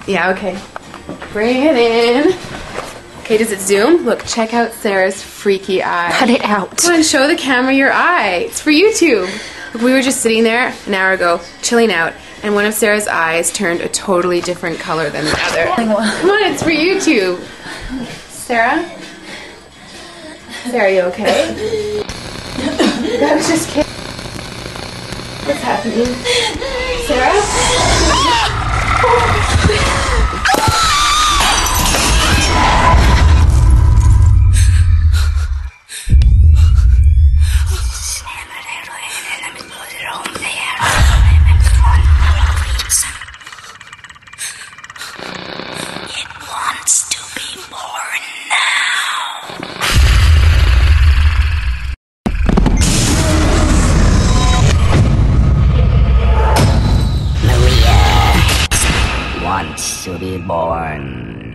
Yeah, okay. Bring it in. Okay, does it zoom? Look, check out Sarah's freaky eye. Cut it out. Come on, show the camera your eye. It's for YouTube. Look, we were just sitting there an hour ago, chilling out, and one of Sarah's eyes turned a totally different color than the other. Come on, it's for YouTube. Sarah? Sarah, are you okay? I was just kidding. What's happening? Sarah? Wants to be born.